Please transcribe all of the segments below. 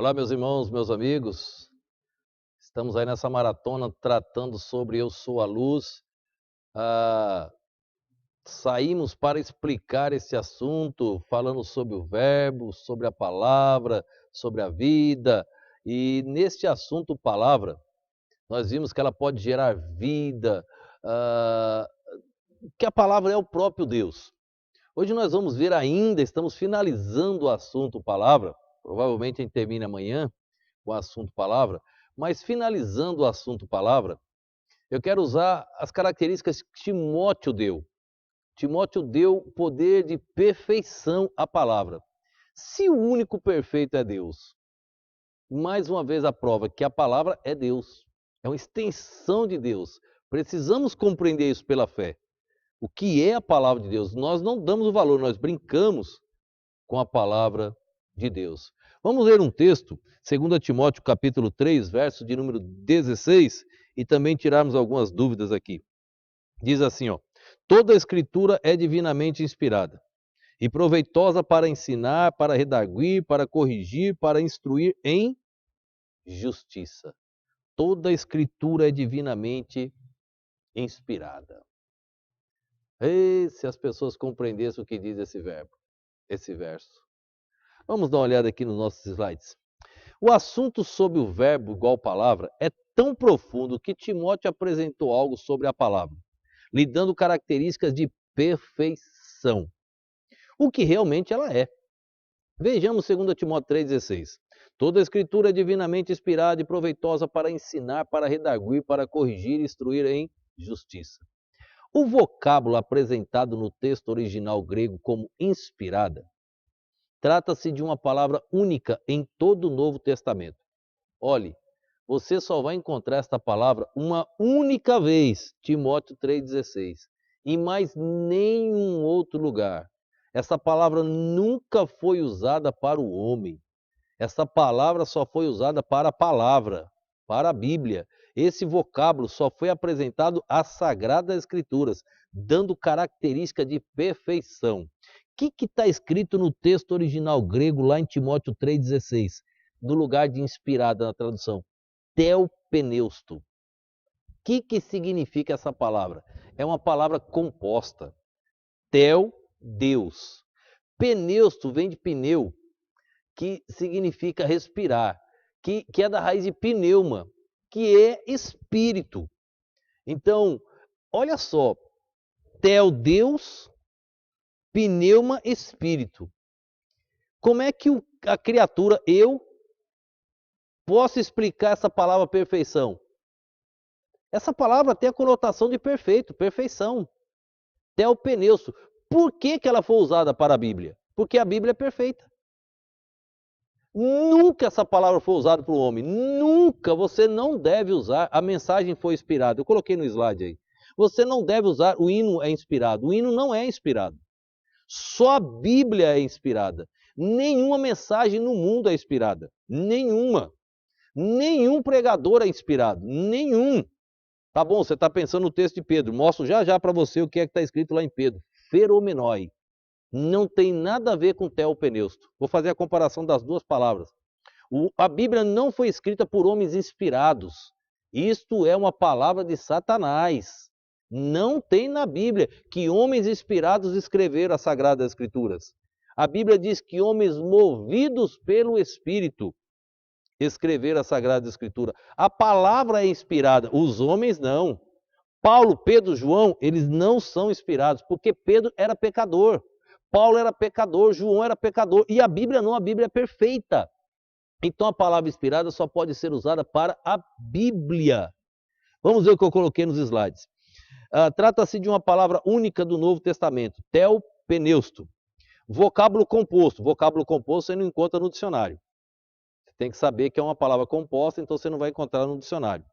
Olá, meus irmãos, meus amigos. Estamos aí nessa maratona tratando sobre Eu Sou a Luz. Ah, Saímos para explicar esse assunto, falando sobre o Verbo, sobre a palavra, sobre a vida. E neste assunto, palavra, nós vimos que ela pode gerar vida, ah, que a palavra é o próprio Deus. Hoje nós vamos ver ainda, estamos finalizando o assunto palavra. Provavelmente a gente termina amanhã o assunto palavra, mas finalizando o assunto palavra, eu quero usar as características que Timóteo deu. Timóteo deu poder de perfeição à palavra. Se o único perfeito é Deus, mais uma vez a prova que a palavra é Deus, é uma extensão de Deus. Precisamos compreender isso pela fé. O que é a palavra de Deus? Nós não damos o valor, nós brincamos com a palavra de Deus. Vamos ler um texto, 2 Timóteo capítulo 3, verso de número 16, e também tirarmos algumas dúvidas aqui. Diz assim, ó: toda a escritura é divinamente inspirada e proveitosa para ensinar, para redarguir, para corrigir, para instruir em justiça. Toda a escritura é divinamente inspirada. E se as pessoas compreendessem o que diz esse verbo, esse verso. Vamos dar uma olhada aqui nos nossos slides. O assunto sobre o verbo igual palavra é tão profundo que Timóteo apresentou algo sobre a palavra, lhe dando características de perfeição, o que realmente ela é. Vejamos 2 Timóteo 3,16. Toda a escritura é divinamente inspirada e proveitosa para ensinar, para redarguir, para corrigir e instruir em justiça. O vocábulo apresentado no texto original grego como inspirada trata-se de uma palavra única em todo o Novo Testamento. Olhe, você só vai encontrar esta palavra uma única vez, Timóteo 3,16, em mais nenhum outro lugar. Essa palavra nunca foi usada para o homem. Essa palavra só foi usada para a palavra, para a Bíblia. Esse vocábulo só foi apresentado às Sagradas Escrituras, dando característica de perfeição. O que está escrito no texto original grego, lá em Timóteo 3,16, no lugar de inspirada na tradução? Theopneusto. O que significa essa palavra? É uma palavra composta. Theo, Deus. Pneusto vem de pneu, que significa respirar, que é da raiz de pneuma, que é espírito. Então, olha só, Theo, Deus, pneuma, espírito. Como é que a criatura, eu, posso explicar essa palavra perfeição? Essa palavra tem a conotação de perfeito, perfeição. Theopneusto. Por que ela foi usada para a Bíblia? Porque a Bíblia é perfeita. Nunca essa palavra foi usada para o homem. Nunca. Você não deve usar. A mensagem foi inspirada. Eu coloquei no slide aí. Você não deve usar. O hino é inspirado. O hino não é inspirado. Só a Bíblia é inspirada. Nenhuma mensagem no mundo é inspirada. Nenhuma. Nenhum pregador é inspirado. Nenhum. Tá bom, você está pensando no texto de Pedro. Mostro já já para você o que é que está escrito lá em Pedro. Feromenoi. Não tem nada a ver com theopneusto. Vou fazer a comparação das duas palavras. A Bíblia não foi escrita por homens inspirados. Isto é uma palavra de Satanás. Não tem na Bíblia que homens inspirados escreveram as Sagradas Escrituras. A Bíblia diz que homens movidos pelo Espírito escreveram a Sagrada Escritura. A palavra é inspirada, os homens não. Paulo, Pedro, João, eles não são inspirados, porque Pedro era pecador. Paulo era pecador, João era pecador, e a Bíblia não, a Bíblia é perfeita. Então a palavra inspirada só pode ser usada para a Bíblia. Vamos ver o que eu coloquei nos slides. Trata-se de uma palavra única do Novo Testamento, theopneusto. Vocábulo composto você não encontra no dicionário. Você tem que saber que é uma palavra composta, então você não vai encontrar no dicionário.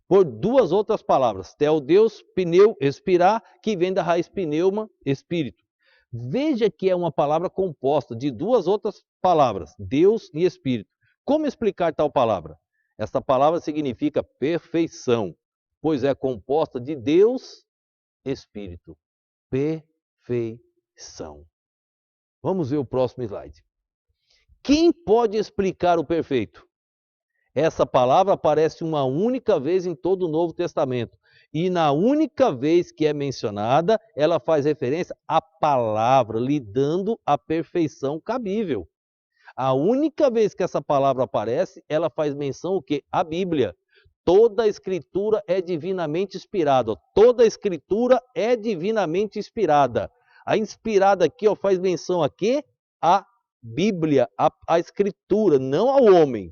Por duas outras palavras, theo, Deus, pneu, expirar, que vem da raiz pneuma, espírito. Veja que é uma palavra composta de duas outras palavras, Deus e Espírito. Como explicar tal palavra? Esta palavra significa perfeição, pois é composta de Deus e Espírito. Perfeição. Vamos ver o próximo slide. Quem pode explicar o perfeito? Essa palavra aparece uma única vez em todo o Novo Testamento. E na única vez que é mencionada, ela faz referência à palavra, lhe dando a perfeição cabível. A única vez que essa palavra aparece, ela faz menção o quê? A Bíblia. Toda a escritura é divinamente inspirada. Toda a escritura é divinamente inspirada. A inspirada aqui faz menção a quê? A Bíblia, a escritura, não ao homem.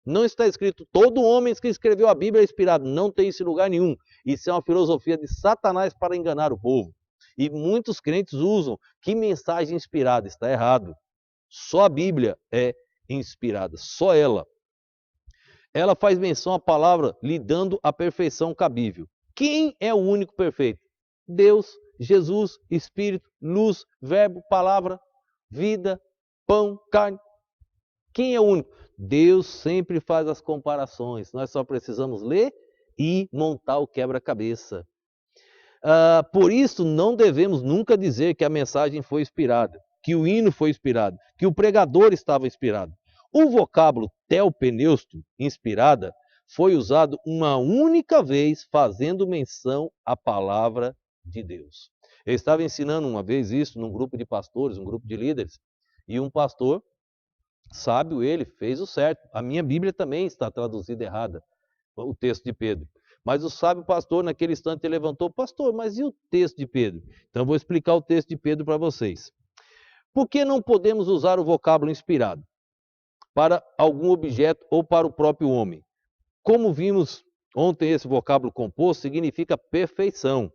Não está escrito, todo homem que escreveu a Bíblia é inspirado. Não tem isso em lugar nenhum. Isso é uma filosofia de Satanás para enganar o povo. E muitos crentes usam. Que mensagem inspirada? Está errado. Só a Bíblia é inspirada. Só ela. Ela faz menção à palavra lhe dando a perfeição cabível. Quem é o único perfeito? Deus, Jesus, Espírito, luz, verbo, palavra, vida, pão, carne. Quem é o único? Deus sempre faz as comparações. Nós só precisamos ler e montar o quebra-cabeça. Por isso, não devemos nunca dizer que a mensagem foi inspirada, que o hino foi inspirado, que o pregador estava inspirado. O vocábulo telpeneusto, inspirada, foi usado uma única vez, fazendo menção à palavra de Deus. Eu estava ensinando uma vez isso num grupo de pastores, um grupo de líderes, e um pastor sábio, ele fez o certo. A minha Bíblia também está traduzida errada, o texto de Pedro. Mas o sábio pastor, naquele instante, ele levantou, pastor, mas e o texto de Pedro? Então, eu vou explicar o texto de Pedro para vocês. Por que não podemos usar o vocábulo inspirado para algum objeto ou para o próprio homem? Como vimos ontem, esse vocábulo composto significa perfeição.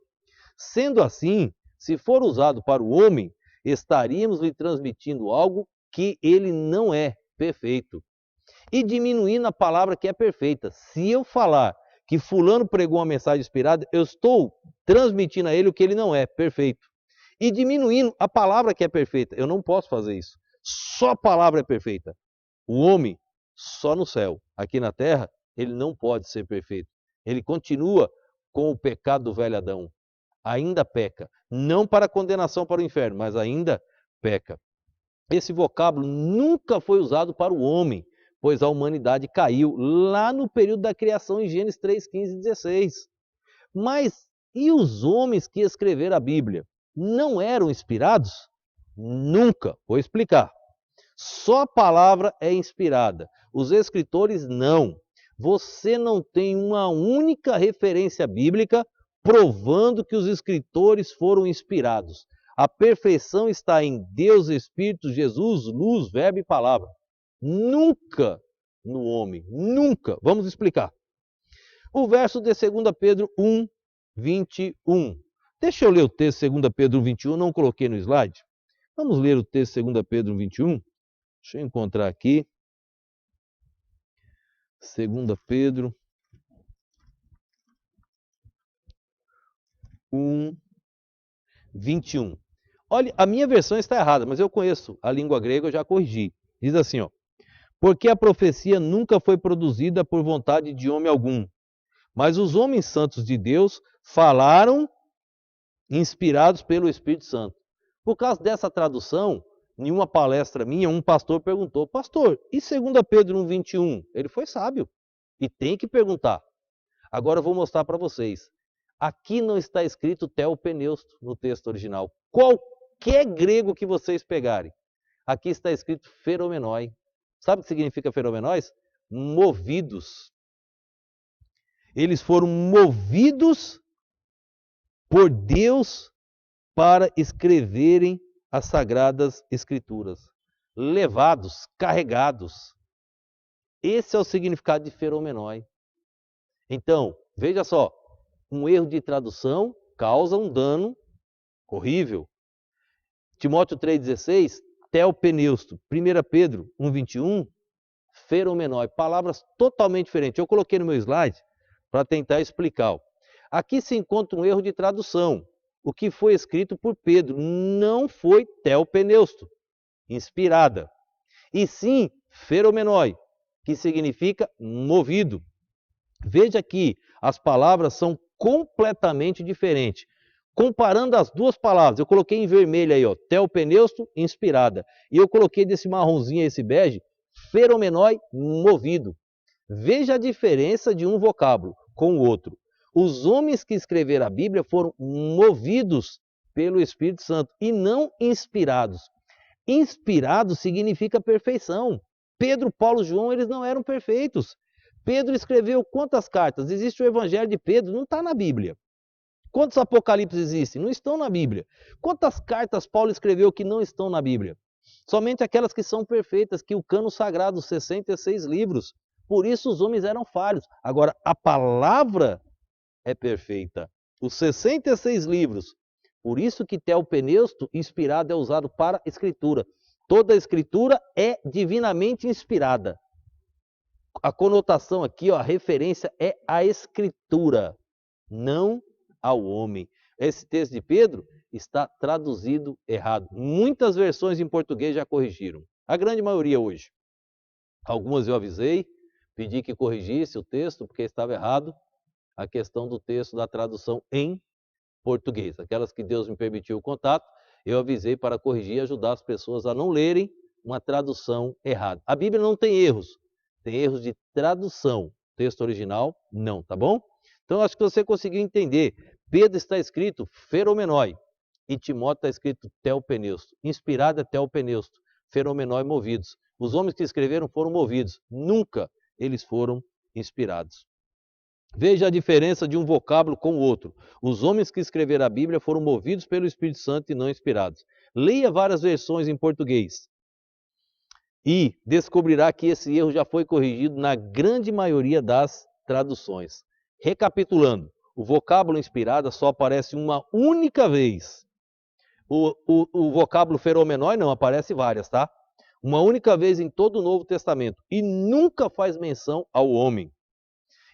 Sendo assim, se for usado para o homem, estaríamos lhe transmitindo algo que ele não é perfeito. E diminuindo a palavra que é perfeita. Se eu falar que fulano pregou uma mensagem inspirada, eu estou transmitindo a ele o que ele não é, perfeito. E diminuindo a palavra que é perfeita. Eu não posso fazer isso. Só a palavra é perfeita. O homem, só no céu. Aqui na terra, ele não pode ser perfeito. Ele continua com o pecado do velho Adão. Ainda peca. Não para condenação para o inferno, mas ainda peca. Esse vocábulo nunca foi usado para o homem, pois a humanidade caiu lá no período da criação em Gênesis 3, 15 e 16. Mas e os homens que escreveram a Bíblia? Não eram inspirados? Nunca. Vou explicar. Só a palavra é inspirada. Os escritores não. Você não tem uma única referência bíblica provando que os escritores foram inspirados. A perfeição está em Deus, Espírito, Jesus, luz, verbo e palavra. Nunca no homem. Nunca. Vamos explicar. O verso de 2 Pedro 1, 21. Deixa eu ler o texto de 2 Pedro 1, 21. Não coloquei no slide. Vamos ler o texto de 2 Pedro 1, 21. Deixa eu encontrar aqui. 2 Pedro 1, 21. Olha, a minha versão está errada, mas eu conheço a língua grega, eu já corrigi. Diz assim, ó: porque a profecia nunca foi produzida por vontade de homem algum, mas os homens santos de Deus falaram inspirados pelo Espírito Santo. Por causa dessa tradução, em uma palestra minha, um pastor perguntou, pastor, e 2 Pedro 1, 21? Ele foi sábio e tem que perguntar. Agora eu vou mostrar para vocês. Aqui não está escrito telpeneusto no texto original. Qualquer grego que vocês pegarem, aqui está escrito feromenoi. Sabe o que significa feromenóis? Movidos. Eles foram movidos por Deus para escreverem as Sagradas Escrituras. Levados, carregados. Esse é o significado de feromenoi. Então, veja só, um erro de tradução causa um dano horrível. Timóteo 3,16, telpeneusto. 1 Pedro 1,21, feromenoi. Palavras totalmente diferentes. Eu coloquei no meu slide para tentar explicar. Aqui se encontra um erro de tradução. O que foi escrito por Pedro não foi telpeneusto, inspirada, e sim feromenoi, que significa movido. Veja que as palavras são completamente diferentes. comparando as duas palavras, eu coloquei em vermelho aí, ó, telpeneusto, inspirada. E eu coloquei desse marronzinho, esse bege, feromenói, movido. Veja a diferença de um vocábulo com o outro. Os homens que escreveram a Bíblia foram movidos pelo Espírito Santo e não inspirados. Inspirado significa perfeição. Pedro, Paulo, João, eles não eram perfeitos. Pedro escreveu quantas cartas? Existe o Evangelho de Pedro, não está na Bíblia. Quantos apocalipses existem? Não estão na Bíblia. Quantas cartas Paulo escreveu que não estão na Bíblia? Somente aquelas que são perfeitas, que o cano sagrado, os 66 livros. Por isso os homens eram falhos. Agora, a palavra é perfeita. Os 66 livros. Por isso que telpeneusto, inspirado, é usado para escritura. Toda escritura é divinamente inspirada. A conotação aqui, ó, a referência é a escritura, não ao homem. Esse texto de Pedro está traduzido errado. Muitas versões em português já corrigiram. A grande maioria hoje. Algumas eu avisei, pedi que corrigisse o texto, porque estava errado a questão do texto da tradução em português. Aquelas que Deus me permitiu o contato, eu avisei para corrigir e ajudar as pessoas a não lerem uma tradução errada. A Bíblia não tem erros, tem erros de tradução. Texto original, não, tá bom? Então, acho que você conseguiu entender. Pedro está escrito feromenói e Timóteo está escrito telpeneusto. Inspirado é telpeneusto, feromenói movidos. Os homens que escreveram foram movidos, nunca eles foram inspirados. Veja a diferença de um vocábulo com o outro. Os homens que escreveram a Bíblia foram movidos pelo Espírito Santo e não inspirados. Leia várias versões em português e descobrirá que esse erro já foi corrigido na grande maioria das traduções. Recapitulando, o vocábulo inspirada só aparece uma única vez. O vocábulo feromenói não, aparece várias, tá? Uma única vez em todo o Novo Testamento. E nunca faz menção ao homem.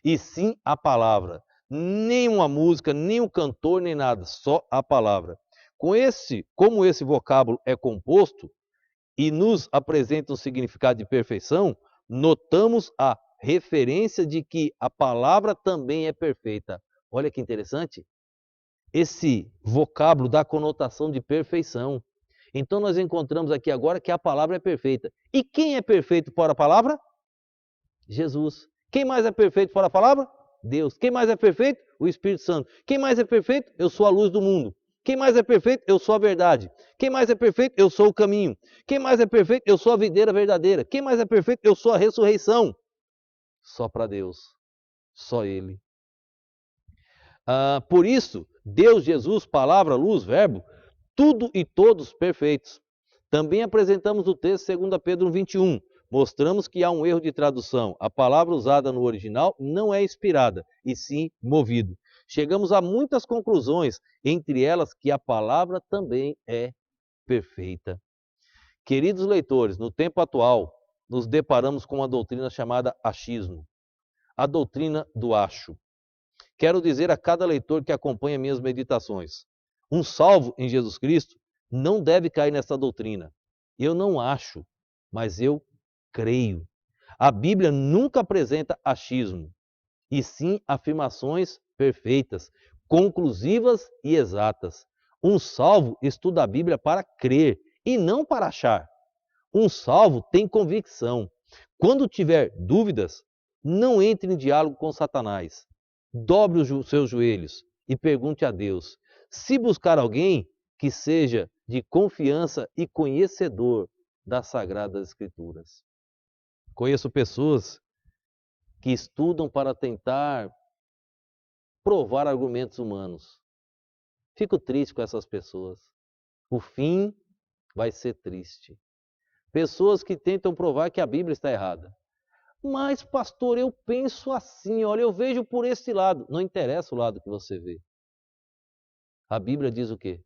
E sim a palavra. Nem uma música, nem um cantor, nem nada. Só a palavra. Como esse vocábulo é composto e nos apresenta um significado de perfeição, notamos a referência de que a palavra também é perfeita. Olha que interessante. Esse vocábulo dá conotação de perfeição. Então nós encontramos aqui agora que a palavra é perfeita. E quem é perfeito fora a palavra? Jesus. Quem mais é perfeito fora a palavra? Deus. Quem mais é perfeito? O Espírito Santo. Quem mais é perfeito? Eu sou a luz do mundo. Quem mais é perfeito? Eu sou a verdade. Quem mais é perfeito? Eu sou o caminho. Quem mais é perfeito? Eu sou a videira verdadeira. Quem mais é perfeito? Eu sou a ressurreição. Só para Deus. Só Ele. Por isso, Deus, Jesus, palavra, luz, verbo, tudo e todos perfeitos. Também apresentamos o texto 2 Pedro 1,21. Mostramos que há um erro de tradução. A palavra usada no original não é inspirada, e sim movido. Chegamos a muitas conclusões, entre elas que a palavra também é perfeita. Queridos leitores, no tempo atual, nos deparamos com uma doutrina chamada achismo. A doutrina do acho. Quero dizer a cada leitor que acompanha minhas meditações: um salvo em Jesus Cristo não deve cair nessa doutrina. Eu não acho, mas eu creio. A Bíblia nunca apresenta achismo, e sim afirmações perfeitas, conclusivas e exatas. Um salvo estuda a Bíblia para crer e não para achar. Um salvo tem convicção. Quando tiver dúvidas, não entre em diálogo com Satanás. Dobre os seus joelhos e pergunte a Deus. Se buscar alguém que seja de confiança e conhecedor das Sagradas Escrituras. Conheço pessoas que estudam para tentar provar argumentos humanos. Fico triste com essas pessoas. O fim vai ser triste. Pessoas que tentam provar que a Bíblia está errada. Mas, pastor, eu penso assim, olha, eu vejo por esse lado. Não interessa o lado que você vê. A Bíblia diz o quê?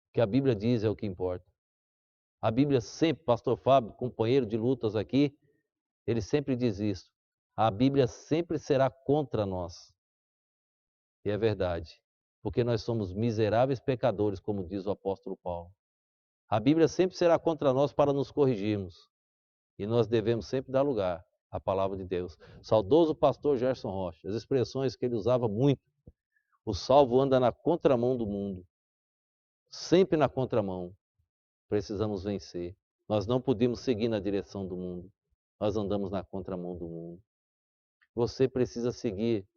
O que a Bíblia diz é o que importa. A Bíblia sempre, pastor Fábio, companheiro de lutas aqui, ele sempre diz isso. A Bíblia sempre será contra nós. E é verdade. Porque nós somos miseráveis pecadores, como diz o apóstolo Paulo. A Bíblia sempre será contra nós para nos corrigirmos. E nós devemos sempre dar lugar à palavra de Deus. Saudoso pastor Gerson Rocha, as expressões que ele usava muito. O salvo anda na contramão do mundo, sempre na contramão. Precisamos vencer. Nós não podemos seguir na direção do mundo. Nós andamos na contramão do mundo. Você precisa seguir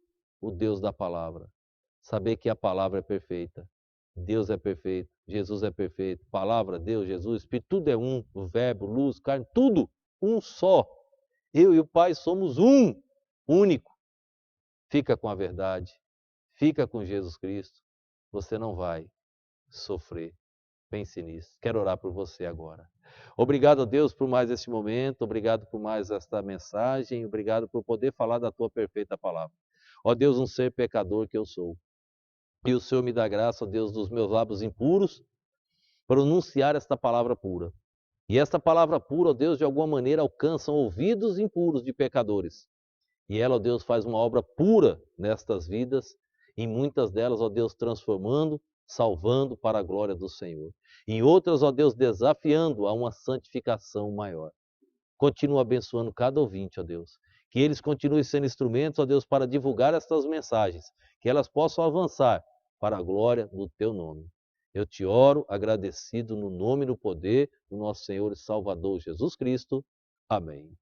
o Deus da palavra. Saber que a palavra é perfeita. Deus é perfeito, Jesus é perfeito. Palavra, Deus, Jesus, Espírito, tudo é um. O verbo, luz, carne, tudo um só. Eu e o Pai somos um, único. Fica com a verdade. Fica com Jesus Cristo. Você não vai sofrer. Pense nisso. Quero orar por você agora. Obrigado a Deus por mais este momento, obrigado por mais esta mensagem, obrigado por poder falar da tua perfeita palavra. Ó Deus, um ser pecador que eu sou. E o Senhor me dá graça, ó Deus, dos meus lábios impuros, pronunciar esta palavra pura. E esta palavra pura, ó Deus, de alguma maneira alcança ouvidos impuros de pecadores. E ela, ó Deus, faz uma obra pura nestas vidas, em muitas delas, ó Deus, transformando, salvando para a glória do Senhor. Em outras, ó Deus, desafiando a uma santificação maior. Continua abençoando cada ouvinte, ó Deus. Que eles continuem sendo instrumentos, ó Deus, para divulgar estas mensagens. Que elas possam avançar para a glória do teu nome. Eu te oro agradecido no nome e no poder do nosso Senhor e Salvador Jesus Cristo. Amém.